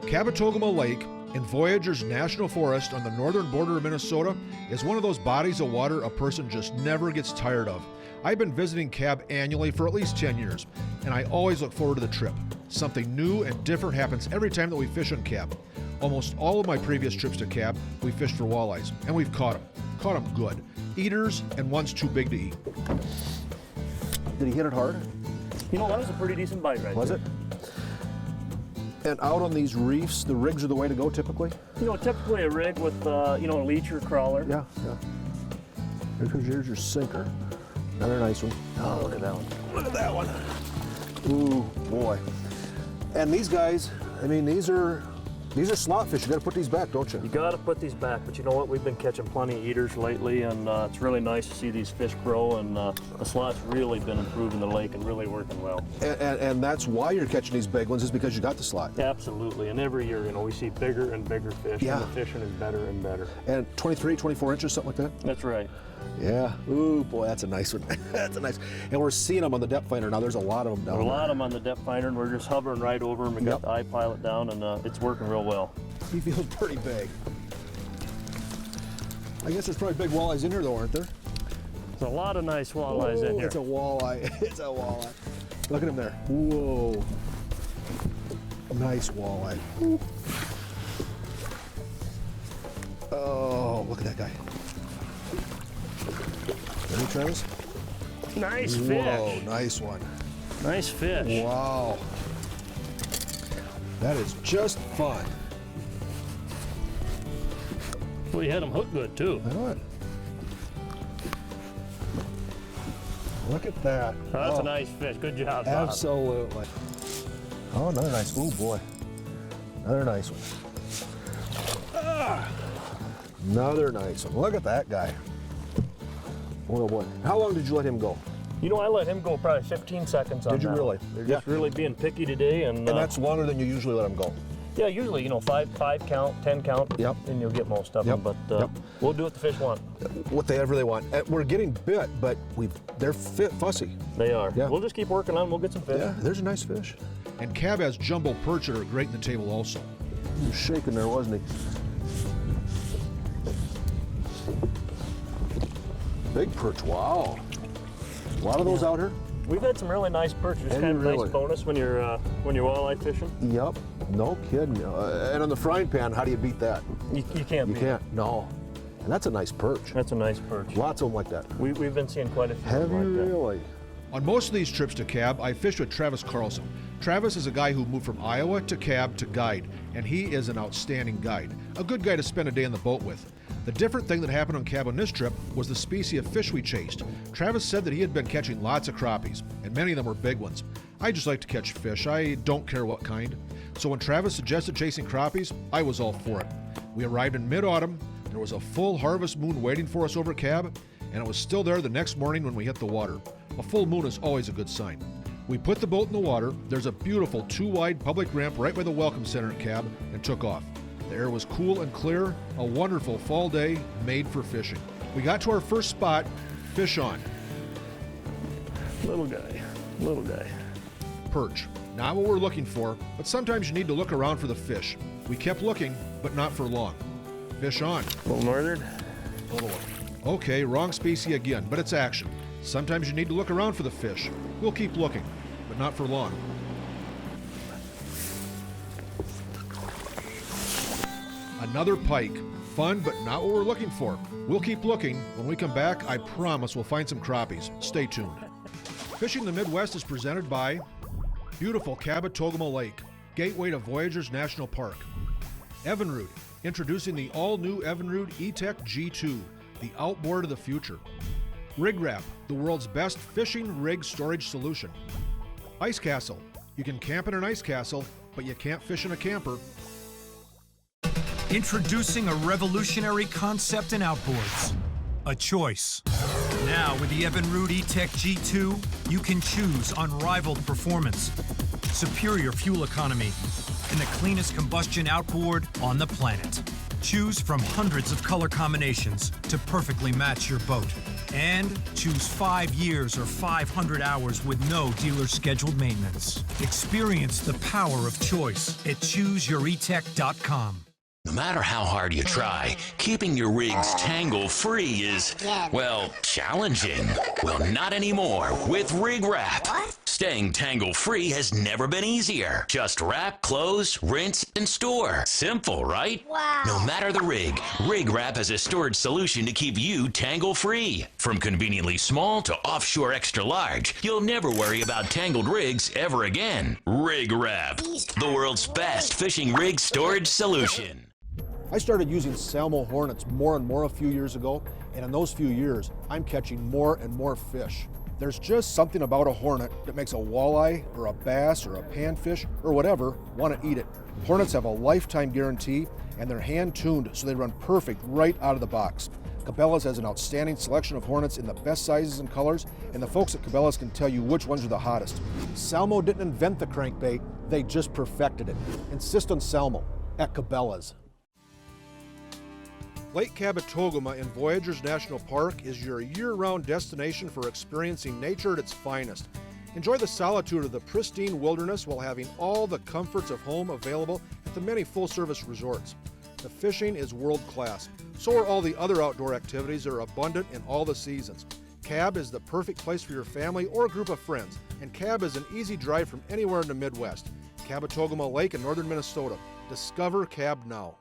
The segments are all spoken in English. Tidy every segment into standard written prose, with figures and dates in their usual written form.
Kabetogama Lake in Voyageurs National Forest on the northern border of Minnesota is one of those bodies of water a person just never gets tired of. I've been visiting Kab annually for at least 10 years, and I always look forward to the trip. Something new and different happens every time that we fish on Kab. Almost all of my previous trips to Kab, we fished for walleyes, and we've caught them. Caught them good. Eaters and ones too big to eat. Did he hit it hard? You know, that was a pretty decent bite right Was there. it? And out on these reefs, the rigs are the way to go typically? You know, typically a rig with, you know, a leech or crawler. Yeah, yeah. Here's your sinker. Another nice one. Oh, look at that one. Look at that one. Ooh, boy. And these guys, I mean, these are slot fish. You gotta put these back, don't you? You gotta put these back, but you know what? We've been catching plenty of eaters lately, and it's really nice to see these fish grow, and the slot's really been improving the lake and really working well. And that's why you're catching these big ones, is because you got the slot. Absolutely, and every year, you know, we see bigger and bigger fish, Yeah. and the fishing is better and better. And 23, 24 inches, something like that? That's right. Yeah. Ooh, boy, that's a nice one. That's a nice. And we're seeing them on the depth finder now. There's a lot of them down There there. are a lot of them on the depth finder, and we're just hovering right over them. We got Yep. the eye pilot down, and it's working real well. He feels pretty big. I guess there's probably big walleyes in here though, aren't there? There's a lot of nice walleyes in here. It's a walleye. It's a walleye. Look at him there. Whoa. Nice walleye. Ooh. Oh, look at that guy. Ready, Travis? Nice fish. Whoa, nice one. Nice fish. Wow. That is just fun. Well, you had them hooked good too. I know it. Look at that. That's Oh, a nice fish. Good job, Bob. absolutely. Oh, another nice. Oh boy. Another nice one. Ah, another nice one. Look at that guy. Oh boy. How long did you let him go? You know, I let him go probably 15 seconds on Did you that really? one. They're just really being picky today, and And that's longer than you usually let him go. yeah, usually, you know, five count, 10 count, Yep. and you'll get most of them. Yep. But Yep. we'll do what the fish want. Whatever they want. We're getting bit, but they're fussy. They are. Yeah. We'll just keep working on them. We'll get some fish. Yeah, there's a nice fish. And Kab has jumbo perch that are great in the table also. He was shaking there, wasn't he? Big perch, wow. A lot of those out here? We've had some really nice perch. It's And kind of a really- nice bonus when you're walleye fishing. Yep, no kidding. And on the frying pan, how do you beat that? You can't You beat can't, no. And that's a nice perch. it. That's a nice perch. Lots of them like that. We've been seeing quite a few Have of you them like that. really? On most of these trips to Kab, I fished with Travis Carlson. Travis is a guy who moved from Iowa to Kab to guide, and he is an outstanding guide. A good guy to spend a day on the boat with. The different thing that happened on Kab on this trip was the species of fish we chased. Travis said that he had been catching lots of crappies, and many of them were big ones. I just like to catch fish. I don't care what kind. So when Travis suggested chasing crappies, I was all for it. We arrived in mid-autumn. There was a full harvest moon waiting for us over Kab, and it was still there the next morning when we hit the water. A full moon is always a good sign. We put the boat in the water. There's a beautiful 2-wide public ramp right by the Welcome Center at Kab, and took off. The air was cool and clear, a wonderful fall day made for fishing. We got to our first spot, fish on. Little guy. Little guy. Perch. Not what we're looking for, but sometimes you need to look around for the fish. We kept looking, but not for long. Fish on. Little northern. Little one. Okay, wrong species again, but it's action. Sometimes you need to look around for the fish. We'll keep looking, but not for long. Another pike. Fun, but not what we're looking for. We'll keep looking. When we come back, I promise we'll find some crappies. Stay tuned. Fishing the Midwest is presented by beautiful Kabetogama Lake, gateway to Voyageurs National Park. Evinrude, introducing the all-new Evinrude E-Tech G2, the outboard of the future. Rig Wrap, the world's best fishing rig storage solution. Ice Castle, you can camp in an ice castle, but you can't fish in a camper. Introducing a revolutionary concept in outboards. A choice. Now with the Evinrude E-Tech G2, you can choose unrivaled performance, superior fuel economy, and the cleanest combustion outboard on the planet. Choose from hundreds of color combinations to perfectly match your boat. And choose 5 years or 500 hours with no dealer-scheduled maintenance. Experience the power of choice at ChooseYourETech.com. No matter how hard you try, keeping your rigs tangle-free is, well, challenging. Well, not anymore with Rig Wrap. Staying tangle-free has never been easier. Just wrap, close, rinse, and store. Simple, right? Wow. No matter the rig, Rig Wrap has a storage solution to keep you tangle-free. From conveniently small to offshore extra large, you'll never worry about tangled rigs ever again. Rig Wrap, the world's best fishing rig storage solution. I started using Salmo Hornets more and more a few years ago, and in those few years, I'm catching more and more fish. There's just something about a Hornet that makes a walleye or a bass or a panfish or whatever want to eat it. Hornets have a lifetime guarantee, and they're hand-tuned so they run perfect right out of the box. Cabela's has an outstanding selection of Hornets in the best sizes and colors, and the folks at Cabela's can tell you which ones are the hottest. Salmo didn't invent the crankbait, they just perfected it. Insist on Salmo at Cabela's. Lake Kab in Voyageurs National Park is your year-round destination for experiencing nature at its finest. Enjoy the solitude of the pristine wilderness while having all the comforts of home available at the many full-service resorts. The fishing is world-class, so are all the other outdoor activities that are abundant in all the seasons. Kab is the perfect place for your family or a group of friends, and Kab is an easy drive from anywhere in the Midwest. Kabetogama Lake in northern Minnesota. Discover Kab now.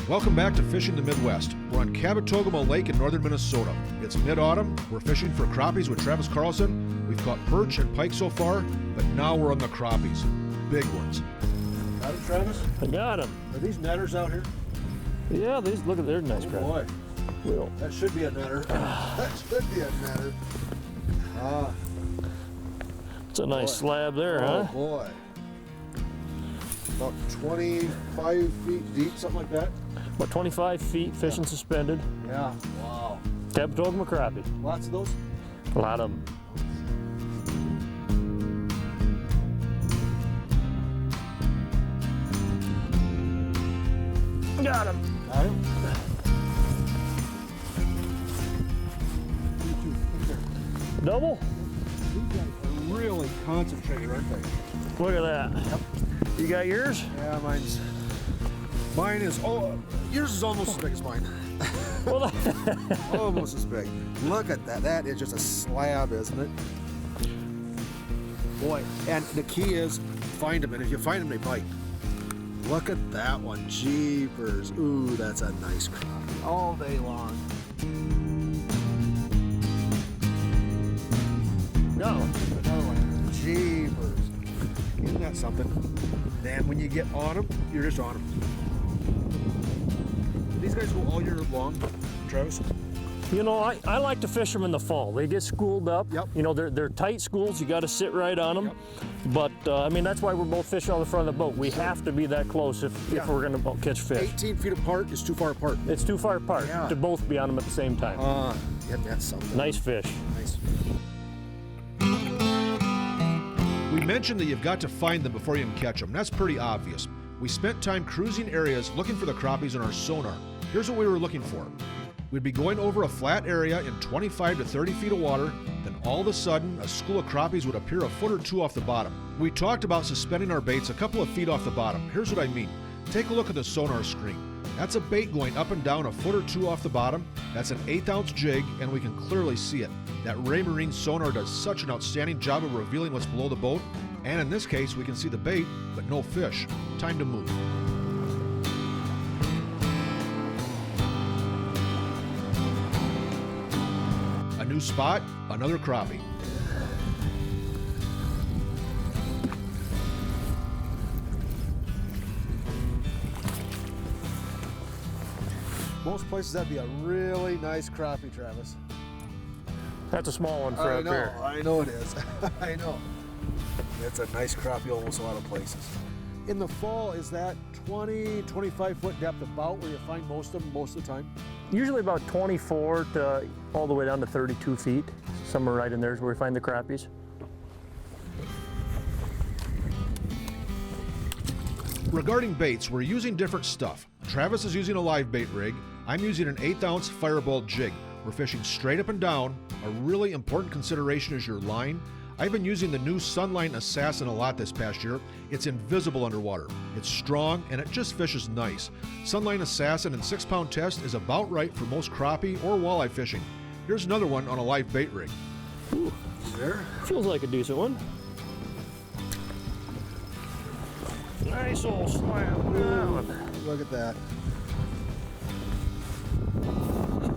Welcome back to Fishing the Midwest. We're on Kabetogama Lake in northern Minnesota. It's mid-autumn. We're fishing for crappies with Travis Carlson. We've caught perch and pike so far, but now we're on the crappies. Big ones. Got him, Travis? I got him. Are these netters out here? Yeah, these, look at their nice crap. Boy, Will. that should be a netter. That should be a netter. It's a nice slab there, Oh huh? boy. About 25 feet deep, something like that. About 25 feet, fishing suspended. Yeah. Wow. Kabetogama crappie. Lots of those? A lot of them. Got him. Got him? Double? These guys are really concentrated, aren't they? Look at that. Yep. You got yours? Yeah, mine is, yours is almost as big as mine. Well, Almost as big. Look at that. That is just a slab, isn't it? Boy, and the key is find them, and if you find them, they bite. Look at that one. Jeepers. Ooh, that's a nice crappie. All day long. no. Another one. Jeepers. Isn't that something? Man, when you get on them, you're just on them. Do these guys go all year long, Travis? You know, I like to fish them in the fall. They get schooled up. Yep. You know, they're tight schools. You got to sit right on them. Yep. But, I mean, that's why we're both fishing on the front of the boat. We have to be that close if we're going to catch fish. 18 feet apart is too far apart. It's too far apart Yeah. to both be on them at the same time. Isn't that something? Nice fish. Nice. We mentioned that you've got to find them before you can catch them. That's pretty obvious. We spent time cruising areas looking for the crappies in our sonar. Here's what we were looking for. We'd be going over a flat area in 25 to 30 feet of water, then all of a sudden, a school of crappies would appear a foot or two off the bottom. We talked about suspending our baits a couple of feet off the bottom. Here's what I mean. Take a look at the sonar screen. That's a bait going up and down a foot or two off the bottom. That's an 1/8 ounce jig, and we can clearly see it. That Ray Marine sonar does such an outstanding job of revealing what's below the boat, and in this case, we can see the bait, but no fish. Time to move. A new spot, another crappie. Most places that'd be a really nice crappie, Travis. That's a small one for up here. I know it is. I know. It's a nice crappie almost a lot of places. In the fall, is that 20, 25 foot depth about where you find most of them most of the time? Usually about 24 to all the way down to 32 feet. Somewhere right in there is where we find the crappies. Regarding baits, we're using different stuff. Travis is using a live bait rig. I'm using an 1/8-ounce Firebolt jig. We're fishing straight up and down. A really important consideration is your line. I've been using the new Sunline Assassin a lot this past year. It's invisible underwater. It's strong and it just fishes nice. Sunline Assassin and 6-pound test is about right for most crappie or walleye fishing. Here's another one on a live bait rig. Ooh, there. Feels like a decent one. Nice old slam down. Look at that.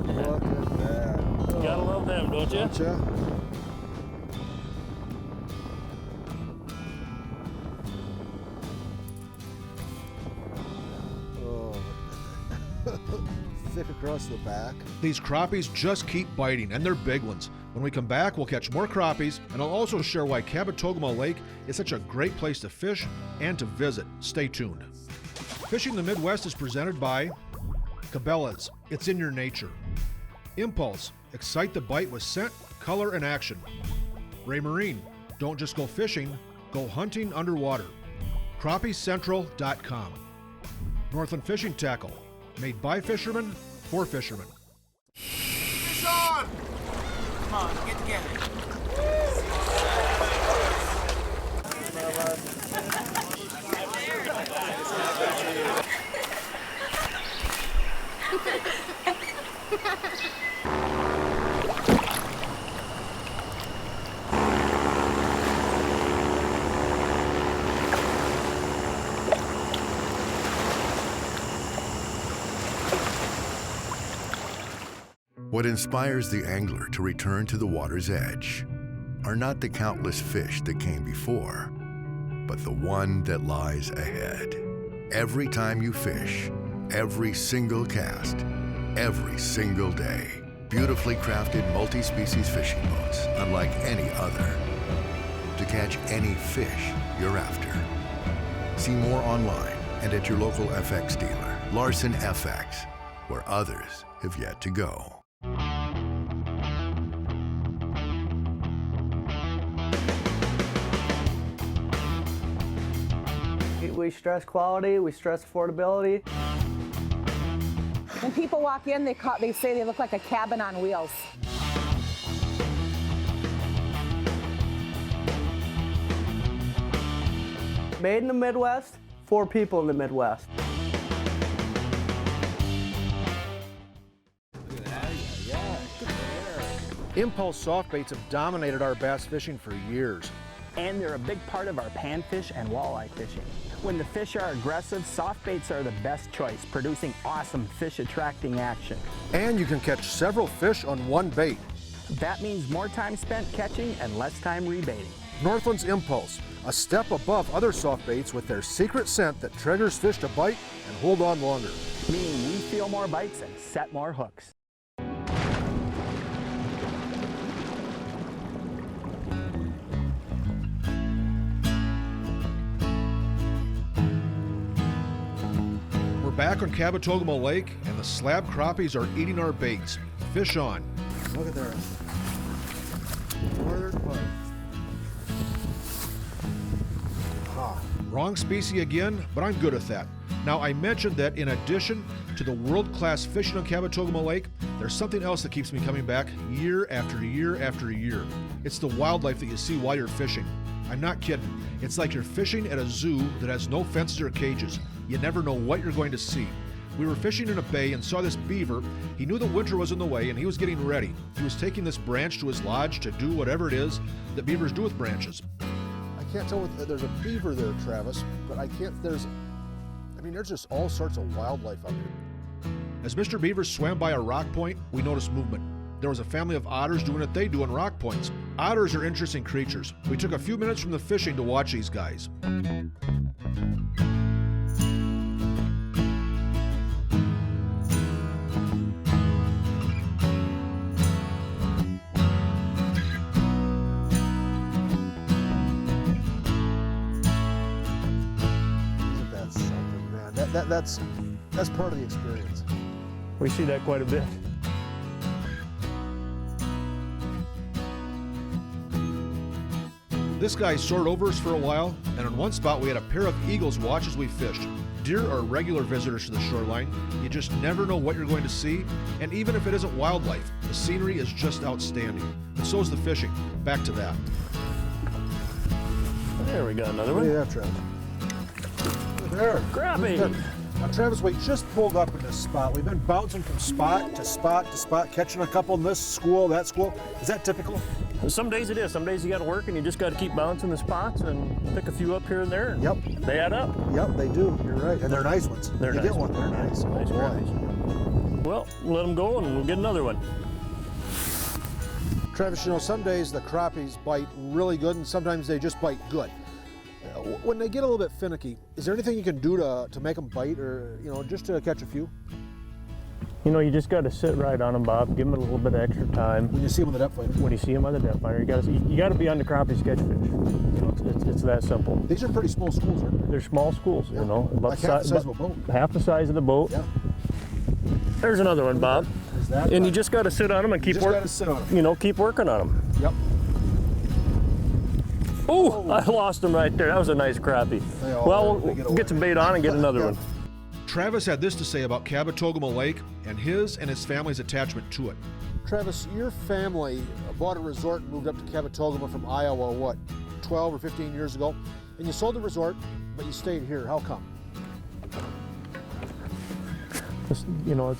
Look at that. You gotta love them, don't you? Don't ya? Oh, thick across the back. These crappies just keep biting, and they're big ones. When we come back, we'll catch more crappies, and I'll also share why KAB Lake is such a great place to fish and to visit. Stay tuned. Fishing the Midwest is presented by Cabela's. It's in your nature. Impulse. Excite the bite with scent, color, and action. Ray Marine. Don't just go fishing, go hunting underwater. CrappieCentral.com. Northland Fishing Tackle. Made by fishermen, for fishermen. Fish on! Come on, get together. What inspires the angler to return to the water's edge are not the countless fish that came before, but the one that lies ahead. Every time you fish, every single cast, every single day. Beautifully crafted multi-species fishing boats, unlike any other, to catch any fish you're after. See more online and at your local FX dealer. Larson FX, where others have yet to go. We stress quality, we stress affordability. When people walk in, they say they look like a cabin on wheels. Made in the Midwest, for people in the Midwest. Impulse soft baits have dominated our bass fishing for years. And they're a big part of our panfish and walleye fishing. When the fish are aggressive, soft baits are the best choice, producing awesome fish-attracting action. And you can catch several fish on one bait. That means more time spent catching and less time rebaiting. Northland's Impulse, a step above other soft baits with their secret scent that triggers fish to bite and hold on longer. Meaning we feel more bites and set more hooks. Back on KAB Lake, and the slab crappies are eating our baits. Fish on. Look at there. Northern pike. Wrong species again, but I'm good at that. Now, I mentioned that in addition to the world-class fishing on KAB Lake, there's something else that keeps me coming back year after year after year. It's the wildlife that you see while you're fishing. I'm not kidding. It's like you're fishing at a zoo that has no fences or cages. You never know what you're going to see. We were fishing in a bay and saw this beaver. He knew that winter was in the way and he was getting ready. He was taking this branch to his lodge to do whatever it is that beavers do with branches. I can't tell what, there's a beaver there, Travis, but there's just all sorts of wildlife out here. As Mr. Beaver swam by a rock point, we noticed movement. There was a family of otters doing what they do on rock points. Otters are interesting creatures. We took a few minutes from the fishing to watch these guys. That's part of the experience. We see that quite a bit. This guy soared over us for a while, and in one spot we had a pair of eagles watch as we fished. Deer are regular visitors to the shoreline. You just never know what you're going to see, and even if it isn't wildlife, the scenery is just outstanding. And so is the fishing. Back to that. There we go, another What one. do you have, Travis? There. Crappie. There. Now, Travis, we just pulled up in this spot. We've been bouncing from spot to spot to spot, catching a couple in this school, that school. Is that typical? Some days it is. Some days you got to work and you just got to keep bouncing the spots and pick a few up here and there. And Yep. they add up. Yep, they do. You're right. And they're nice ones. They're you nice get one, ones. they're nice. Nice Oh, boy. crappies. Well, let them go and we'll get another one. Travis, you know, some days the crappies bite really good and sometimes they just bite good. When they get a little bit finicky, is there anything you can do to make them bite, or, you know, just to catch a few? You know, you just got to sit right on them, Bob. Give them a little bit of extra time. When you see them on the depth finder? When you see them on the depth finder, you got to be on the crappies to catch fish. You know, it's that simple. These are pretty small schools, aren't they? They're small schools, Yeah. you know, about Like half the size of a boat. Half the size of the boat. Yeah. There's another one, Bob. Is that And right? you just got to sit on them and keep just working. got to sit on them. You know, keep working on them. Yep. Oh, I lost him right there. That was a nice crappie. Well, we'll get some bait on and get another one. Travis had this to say about Kabetogama Lake and his family's attachment to it. Travis, your family bought a resort and moved up to Kabetogama from Iowa, what, 12 or 15 years ago? And you sold the resort, but you stayed here. How come? You know,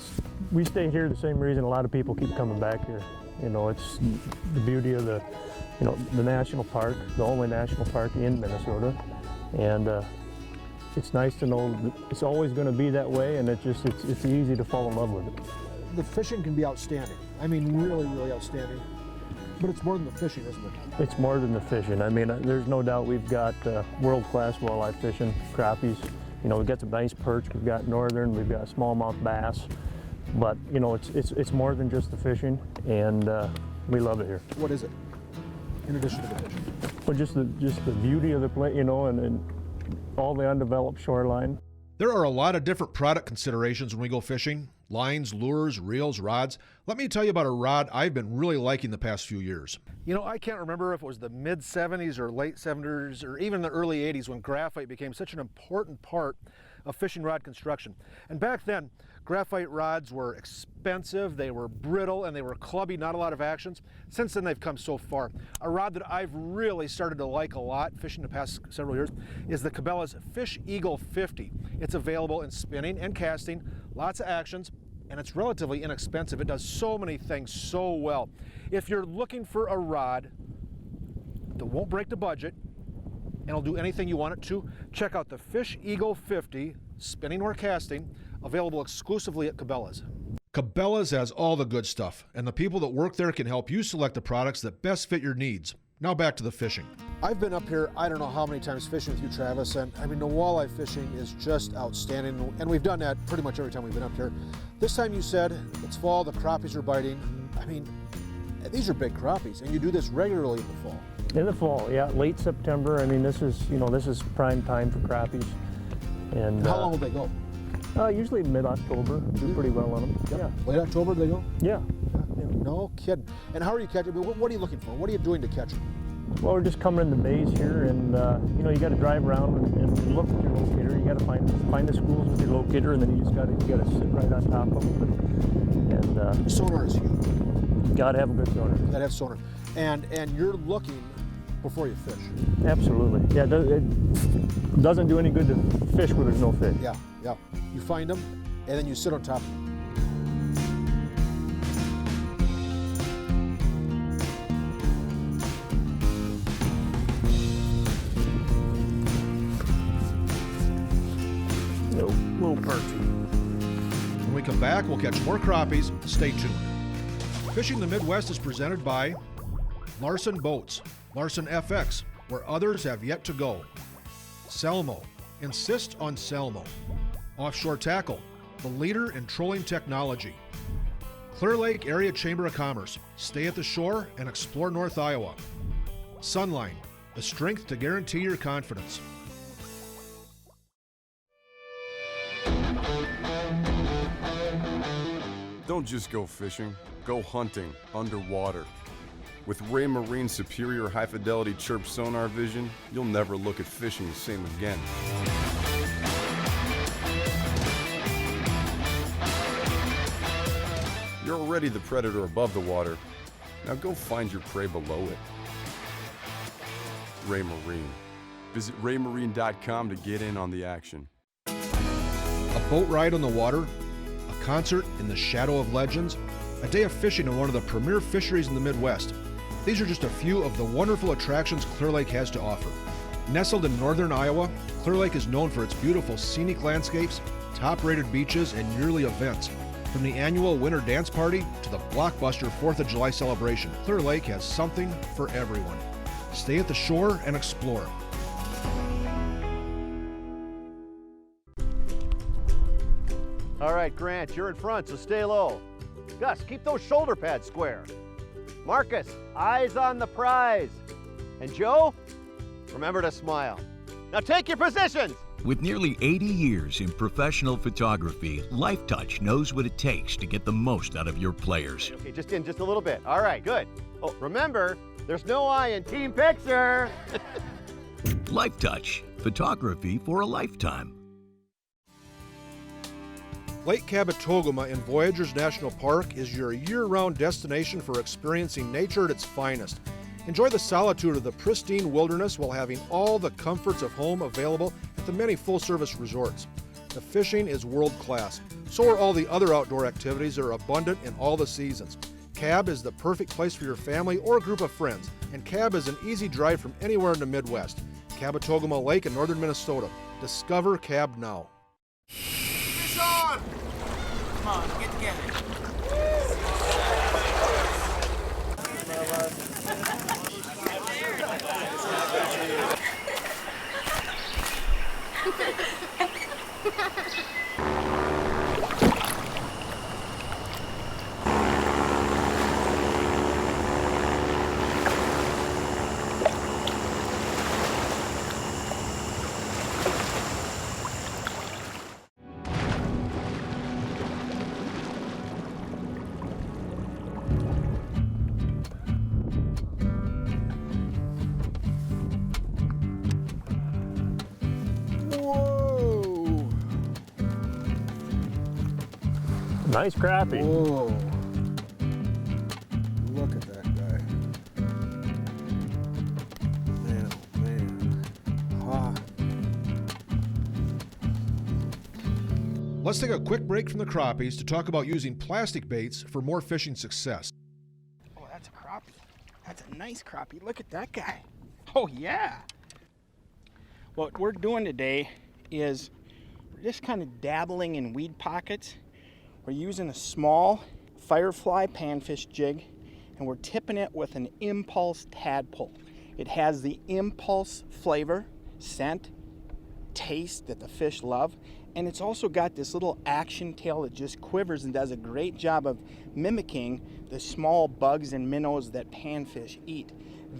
we stay here the same reason a lot of people keep coming back here. You know, it's the beauty of the national park, the only national park in Minnesota, and it's nice to know that it's always going to be that way, and it's easy to fall in love with it. The fishing can be outstanding. I mean, really, really outstanding. But it's more than the fishing, isn't it? It's more than the fishing. I mean, there's no doubt we've got world-class walleye fishing, crappies. You know, we've got some nice perch. We've got northern. We've got smallmouth bass. But you know, it's more than just the fishing, and we love it here. What is it, in addition to the fishing? Well, just the beauty of the place, you know, and all the undeveloped shoreline. There are a lot of different product considerations when we go fishing. Lines, lures, reels, rods. Let me tell you about a rod I've been really liking the past few years. You know, I can't remember if it was the mid-70s or late 70s or even the early 80s when graphite became such an important part of fishing rod construction. And back then, graphite rods were expensive, they were brittle, and they were clubby, not a lot of actions. Since then, they've come so far. A rod that I've really started to like a lot fishing the past several years is the Cabela's Fish Eagle 50. It's available in spinning and casting, lots of actions, and it's relatively inexpensive. It does so many things so well. If you're looking for a rod that won't break the budget and will do anything you want it to, check out the Fish Eagle 50, spinning or casting, available exclusively at Cabela's. Cabela's has all the good stuff, and the people that work there can help you select the products that best fit your needs. Now back to the fishing. I've been up here, I don't know how many times fishing with you, Travis, and I mean, the walleye fishing is just outstanding, and we've done that pretty much every time we've been up here. This time you said it's fall, the crappies are biting. I mean, these are big crappies, and you do this regularly in the fall. In the fall, yeah, late September. I mean, this is prime time for crappies. And How long will they go? Usually mid-October. Do pretty well on them. Yeah. Late October they go? Yeah. No kidding. And how are you catching? What are you looking for? What are you doing to catch them? Well, we're just coming in the bays here, and you know, you got to drive around and look at your locator. You got to find the schools with your locator, and then you got to sit right on top of them. And sonar is huge. You got to have a good sonar. You got to have sonar, and you're looking before you fish. Absolutely. Yeah, it doesn't do any good to fish where there's no fish. Yeah. You find them, and then you sit on top of them. Little perch. When we come back, we'll catch more crappies. Stay tuned. Fishing the Midwest is presented by Larson Boats, Larson FX, where others have yet to go. Selmo, insist on Selmo. Offshore Tackle, the leader in trolling technology. Clear Lake Area Chamber of Commerce, stay at the shore and explore North Iowa. Sunline, the strength to guarantee your confidence. Don't just go fishing, go hunting underwater. With Ray Marine's superior high-fidelity chirp sonar vision, you'll never look at fishing the same again. You're already the predator above the water. Now go find your prey below it. Ray Marine. Visit raymarine.com to get in on the action. A boat ride on the water, a concert in the shadow of legends, a day of fishing in one of the premier fisheries in the Midwest. These are just a few of the wonderful attractions Clear Lake has to offer. Nestled in northern Iowa, Clear Lake is known for its beautiful scenic landscapes, top-rated beaches, and yearly events. From the annual Winter Dance Party to the blockbuster 4th of July celebration, Clear Lake has something for everyone. Stay at the shore and explore. All right, Grant, you're in front, so stay low. Gus, keep those shoulder pads square. Marcus, eyes on the prize. And Joe, remember to smile. Now take your positions. With nearly 80 years in professional photography, LifeTouch knows what it takes to get the most out of your players. Okay, just a little bit. All right, good. Oh, remember, there's no I in team picture. LifeTouch, photography for a lifetime. Lake Kab in Voyageurs National Park is your year-round destination for experiencing nature at its finest. Enjoy the solitude of the pristine wilderness while having all the comforts of home available at the many full-service resorts. The fishing is world-class. So are all the other outdoor activities that are abundant in all the seasons. Kab is the perfect place for your family or group of friends, and Kab is an easy drive from anywhere in the Midwest. Kabetogama Lake in northern Minnesota. Discover Kab now. Fish on! Come on, get together. Nice crappie. Whoa. Look at that guy. Man, oh man. Ah. Let's take a quick break from the crappies to talk about using plastic baits for more fishing success. Oh, that's a crappie. That's a nice crappie. Look at that guy. Oh, yeah. What we're doing today is we're just kind of dabbling in weed pockets. We're using a small Firefly panfish jig, and we're tipping it with an Impulse tadpole. It has the Impulse flavor, scent, taste that the fish love, and it's also got this little action tail that just quivers and does a great job of mimicking the small bugs and minnows that panfish eat.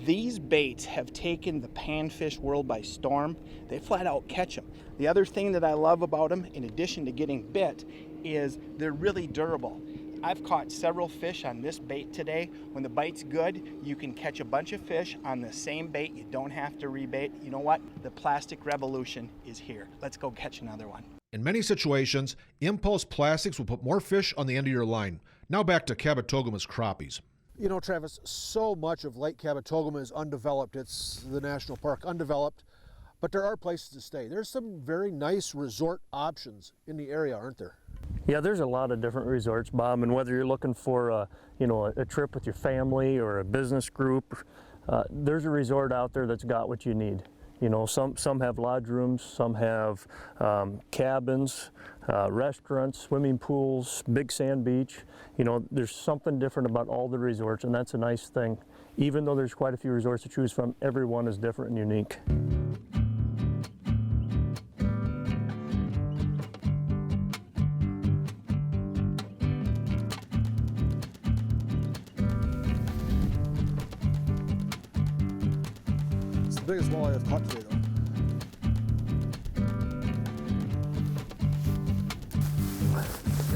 These baits have taken the panfish world by storm. They flat out catch them. The other thing that I love about them, in addition to getting bit, is they're really durable. I've caught several fish on this bait today. When the bite's good, you can catch a bunch of fish on the same bait. You don't have to rebait. You know what? The plastic revolution is here. Let's go catch another one. In many situations, Impulse plastics will put more fish on the end of your line. Now back to Kabetogama's crappies. You know, Travis, so much of Lake Kabetogama is undeveloped. It's the national park, undeveloped, but there are places to stay. There's some very nice resort options in the area, aren't there? Yeah, there's a lot of different resorts, Bob, and whether you're looking for a trip with your family or a business group, there's a resort out there that's got what you need. You know, some have lodge rooms, some have cabins, restaurants, swimming pools, big sand beach. You know, there's something different about all the resorts, and that's a nice thing. Even though there's quite a few resorts to choose from, every one is different and unique. It's the biggest walleye I've caught today, though.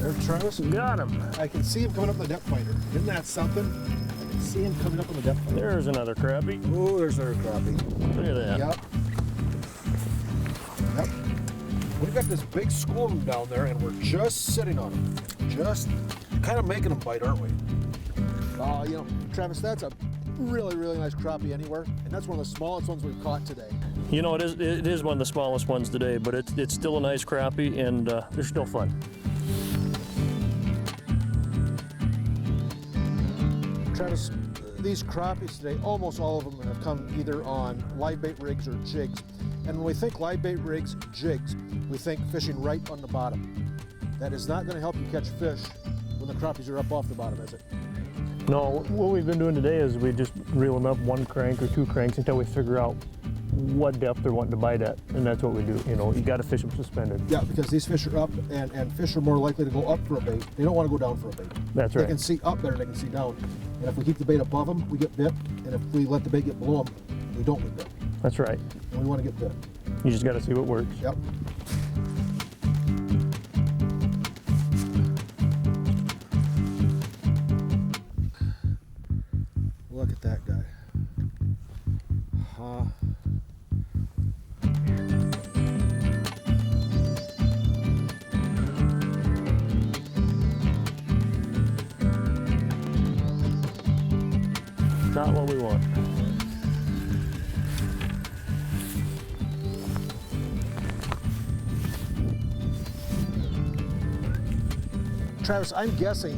There, Travis. Got him. I can see him coming up the depth finder. Isn't that something? See him coming up on the depth. There's another crappie. Oh, there's another crappie. Look at that. Yep. Yep. We've got this big school room down there, and we're just sitting on them. Just kind of making them bite, aren't we? You know, Travis, that's a really, really nice crappie anywhere, and that's one of the smallest ones we've caught today. You know, it is one of the smallest ones today, but it's still a nice crappie, and they're still fun. Travis, these crappies today, almost all of them have come either on live bait rigs or jigs. And when we think live bait rigs, jigs, we think fishing right on the bottom. That is not going to help you catch fish when the crappies are up off the bottom, is it? No, what we've been doing today is we just reel them up one crank or two cranks until we figure out what depth they're wanting to bite at, and that's what we do. You know, you got to fish them suspended. Yeah, because these fish are up, and fish are more likely to go up for a bait. They don't want to go down for a bait. That's right. They can see up better than they can see down. And if we keep the bait above them, we get bit. And if we let the bait get below them, we don't get bit. That's right. And we want to get bit. You just got to see what works. Yep. Look at that guy. Huh. Not what we want. Travis, I'm guessing,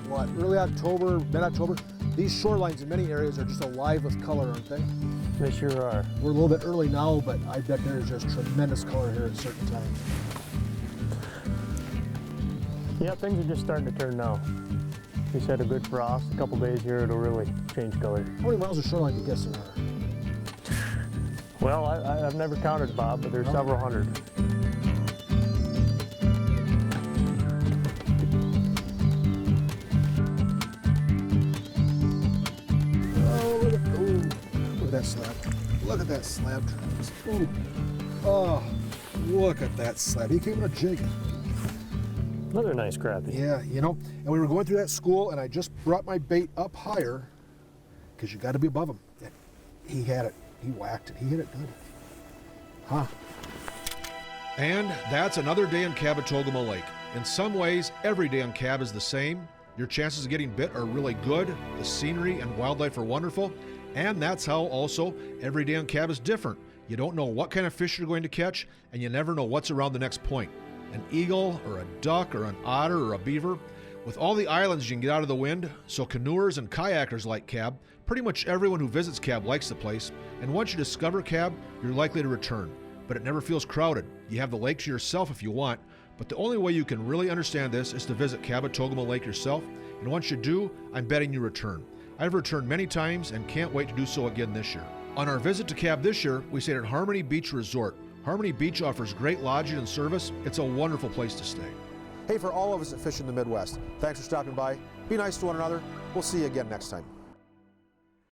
what, early October, mid-October, these shorelines in many areas are just alive with color, aren't they? They sure are. We're a little bit early now, but I bet there's just tremendous color here at certain times. Yeah, things are just starting to turn now. We just had a good frost. A couple days here, it'll really change color. How many miles of shoreline do you guess there are? Well, I've never counted, Bob, but there's several hundred. Look at that slab. Look at that slab, Travis. Ooh. Oh, look at that slab. He came in a jig. Another nice crappie. Yeah, you know, and we were going through that school, and I just brought my bait up higher because you got to be above him. He had it. He whacked it. He hit it good. Huh. And that's another day in Kabetogama Lake. In some ways, every day on Kab is the same. Your chances of getting bit are really good. The scenery and wildlife are wonderful. And that's how also every day on Kab is different. You don't know what kind of fish you're going to catch, and you never know what's around the next point. An eagle or a duck or an otter or a beaver. With all the islands you can get out of the wind, so canoers and kayakers like Kab. Pretty much everyone who visits Kab likes the place, and once you discover Kab, you're likely to return. But it never feels crowded. You have the lake to yourself if you want, but the only way you can really understand this is to visit Kabetogama Lake yourself, and once you do, I'm betting you return. I've returned many times and can't wait to do so again this year. On our visit to Kab this year, we stayed at Harmony Beach Resort. Harmony Beach offers great lodging and service. It's a wonderful place to stay. Hey, for all of us that fish in the Midwest, thanks for stopping by. Be nice to one another. We'll see you again next time.